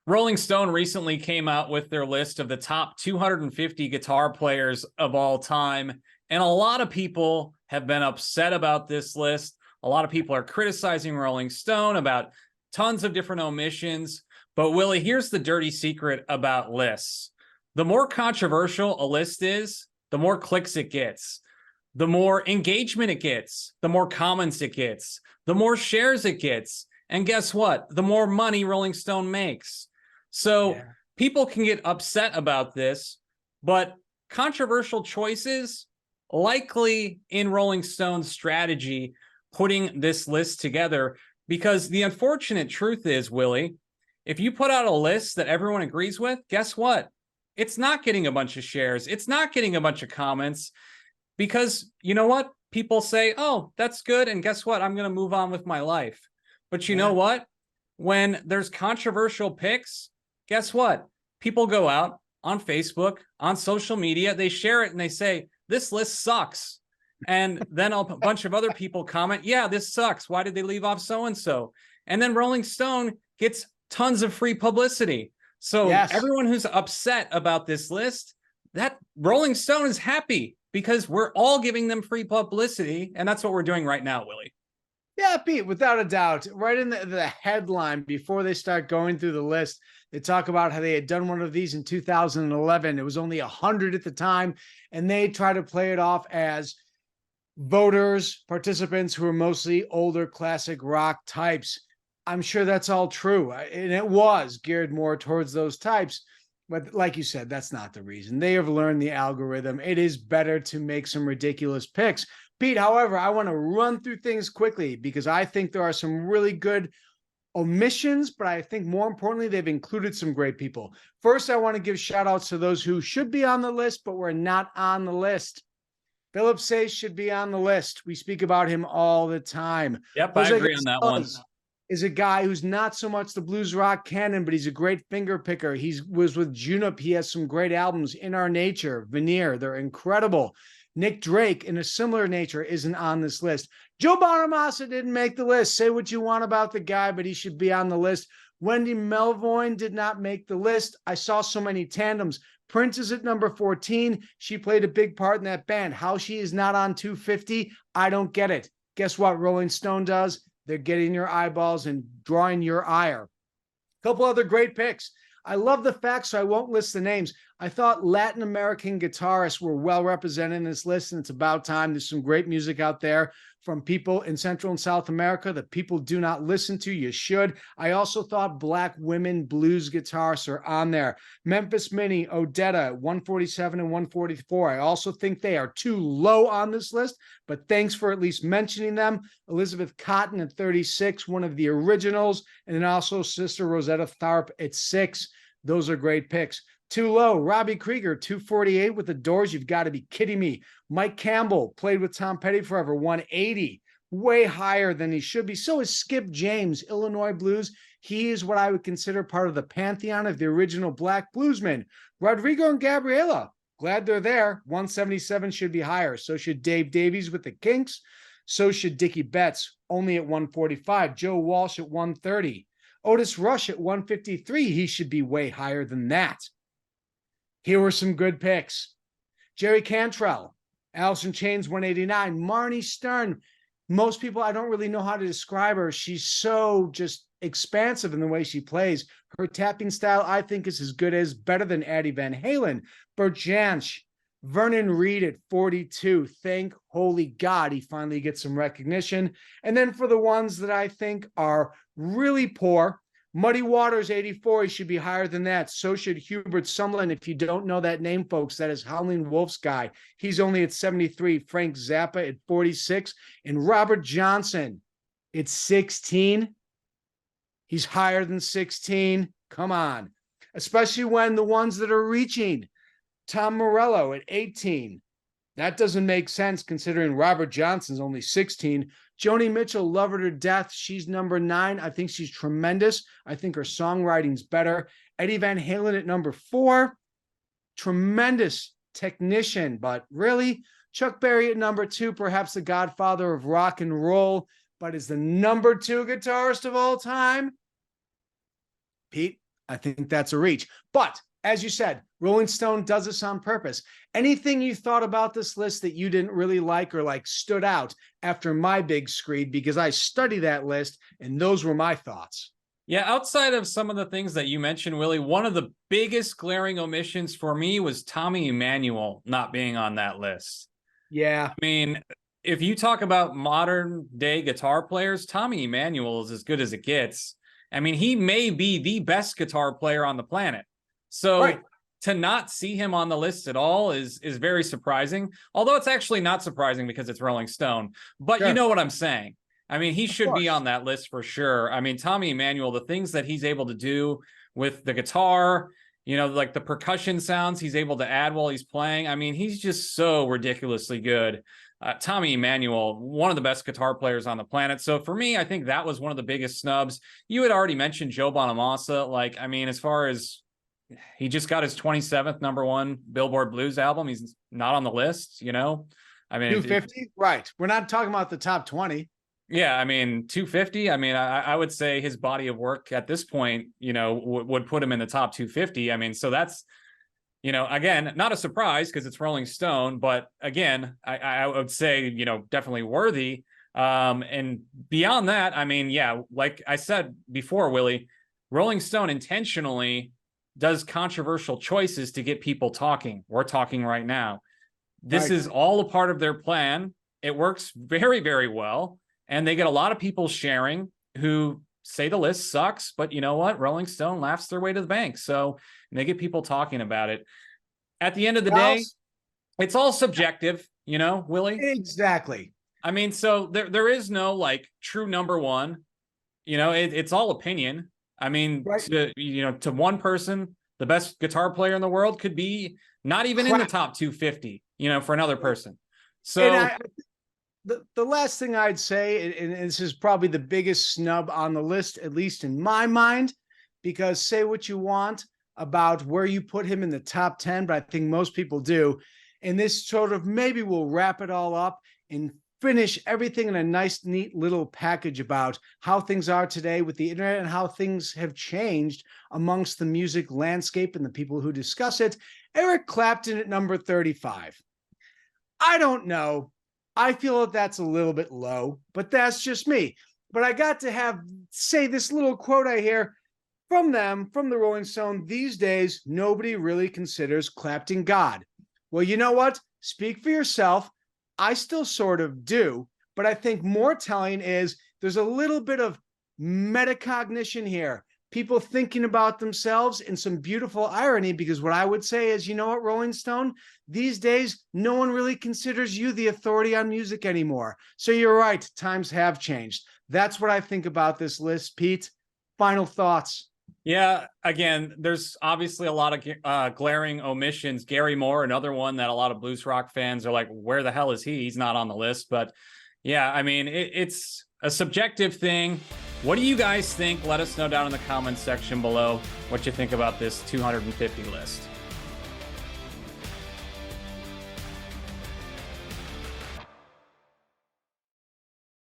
Rolling Stone recently came out with their list of the top 250 guitar players of all time. And a lot of people have been upset about this list. A lot of people are criticizing Rolling Stone about tons of different omissions. But Willie, here's the dirty secret about lists. The more controversial a list is, the more clicks it gets. The more engagement it gets, the more comments it gets, the more shares it gets. And guess what? The more money Rolling Stone makes. So people can get upset about this, but controversial choices likely in Rolling Stone's strategy putting this list together, because the unfortunate truth is, Willie, if you put out a list that everyone agrees with, guess what? It's not getting a bunch of shares. It's not getting a bunch of comments, because you know what? People say, oh, that's good. And guess what? I'm going to move on with my life. But you know what? When there's controversial picks, guess what? People go out on Facebook, on social media, they share it and they say, this list sucks. And then a bunch of other people comment, yeah, this sucks. Why did they leave off so-and-so? And then Rolling Stone gets tons of free publicity. So everyone who's upset about this list, that Rolling Stone is happy because we're all giving them free publicity. And that's what we're doing right now, Willie. Yeah, Pete, without a doubt. Right in the headline, before they start going through the list, they talk about how they had done one of these in 2011. It was only 100 at the time. And they try to play it off as voters, participants who are mostly older classic rock types. I'm sure that's all true. And it was geared more towards those types. But like you said, that's not the reason. They have learned the algorithm. It is better to make some ridiculous picks. Pete, however, I want to run through things quickly because I think there are some really good omissions, but I think more importantly, they've included some great people. First, I want to give shout outs to those who should be on the list, but were not on the list. Philip Sayce should be on the list. We speak about him all the time. Yep, I agree on that one. Is a guy who's not so much the blues rock canon, but he's a great finger picker. He was with Junip. He has some great albums, In Our Nature, Veneer. They're incredible. Nick Drake, in a similar nature, isn't on this list. Joe Bonamassa didn't make the list. Say what you want about the guy, but he should be on the list. Wendy Melvoin did not make the list. I saw so many tandems. Prince is at number 14. She played a big part in that band. How she is not on 250, I don't get it. Guess what Rolling Stone does? They're getting your eyeballs and drawing your ire. A couple other great picks. I love the facts, so I won't list the names. I thought Latin American guitarists were well represented in this list, and it's about time. There's some great music out there from people in Central and South America that people do not listen to. You should. I also thought Black women blues guitarists are on there. Memphis Minnie, Odetta, 147 and 144. I also think they are too low on this list, but thanks for at least mentioning them. Elizabeth Cotton at 36, one of the originals, and then also Sister Rosetta Tharpe at 6. Those are great picks. Too low, Robbie Krieger, 248 with the Doors. You've got to be kidding me. Mike Campbell played with Tom Petty forever, 180. Way higher than he should be. So is Skip James, Illinois Blues. He is what I would consider part of the pantheon of the original Black bluesmen. Rodrigo and Gabriela, glad they're there. 177 should be higher. So should Dave Davies with the Kinks. So should Dickie Betts, only at 145. Joe Walsh at 130. Otis Rush at 153. He should be way higher than that. Here were some good picks. Jerry Cantrell, Alice in Chains, 189. Marnie Stern. Most people, I don't really know how to describe her. She's so just expansive in the way she plays. Her tapping style, I think, is as good as, better than Eddie Van Halen. Bert Jansch, Vernon Reid at 42. Thank holy God he finally gets some recognition. And then for the ones that I think are really poor, Muddy Waters, 84. He should be higher than that. So should Hubert Sumlin. If you don't know that name, folks, that is Howlin' Wolf's guy. He's only at 73. Frank Zappa at 46. And Robert Johnson at 16. He's higher than 16. Come on. Especially when the ones that are reaching. Tom Morello at 18. That doesn't make sense considering Robert Johnson's only 16. Joni Mitchell, Love Her to Death. She's number 9. I think she's tremendous. I think her songwriting's better. Eddie Van Halen at number 4. Tremendous technician, but really, Chuck Berry at number 2, perhaps the godfather of rock and roll, but is the number 2 guitarist of all time. Pete, I think that's a reach. But as you said, Rolling Stone does this on purpose. Anything you thought about this list that you didn't really like or like stood out after my big screed? Because I studied that list and those were my thoughts. Yeah, outside of some of the things that you mentioned, Willie, one of the biggest glaring omissions for me was Tommy Emmanuel not being on that list. Yeah. I mean, if you talk about modern day guitar players, Tommy Emmanuel is as good as it gets. I mean, he may be the best guitar player on the planet. So Right. to not see him on the list at all is very surprising. Although it's actually not surprising because it's Rolling Stone. But Sure. you know what I'm saying. I mean, he should be course. on that list for sure. I mean, Tommy Emmanuel, the things that he's able to do with the guitar, you know, like the percussion sounds he's able to add while he's playing. I mean, he's just so ridiculously good. Tommy Emmanuel, one of the best guitar players on the planet. So for me, I think that was one of the biggest snubs. You had already mentioned Joe Bonamassa. Like, I mean, as far as he just got his 27th #1 Billboard Blues album, he's not on the list, you know? I mean, 250? Right. We're not talking about the top 20. yeah, I mean, 250. I mean, I would say his body of work at this point, you know, would put him in the top 250. I mean, so that's, you know, again, not a surprise because it's Rolling Stone, but again, I would say, you know, definitely worthy. And beyond that, I mean, yeah, like I said before, Willie, Rolling Stone intentionally does controversial choices to get people talking. We're talking right now. This is all a part of their plan. It works very, very well. And they get a lot of people sharing who say the list sucks, but you know what? Rolling Stone laughs their way to the bank. So they get people talking about it. At the end of the day, it's all subjective, you know, Willie? Exactly. I mean, so there is no like true #1. You know, it's all opinion. I mean, to one person, the best guitar player in the world could be not even in the top 250, you know, for another person. So the last thing I'd say, and this is probably the biggest snub on the list, at least in my mind, because say what you want about where you put him in the top 10, but I think most people do. And this sort of maybe will wrap it all up and finish everything in a nice, neat little package about how things are today with the internet and how things have changed amongst the music landscape and the people who discuss it. Eric Clapton at number 35. I don't know. I feel that that's a little bit low, but that's just me. But I got to say this little quote I hear from them, from the Rolling Stone. These days, nobody really considers Clapton God. Well, you know what? Speak for yourself. I still sort of do, but I think more telling is there's a little bit of metacognition here. People thinking about themselves and some beautiful irony, because what I would say is, you know what, Rolling Stone, these days, no one really considers you the authority on music anymore. So you're right, times have changed. That's what I think about this list, Pete. Final thoughts. Yeah, again, there's obviously a lot of glaring omissions. Gary Moore, another one that a lot of blues rock fans are like, where the hell is he? He's not on the list. But yeah, I mean, it's a subjective thing. What do you guys think? Let us know down in the comments section below what you think about this 250 list.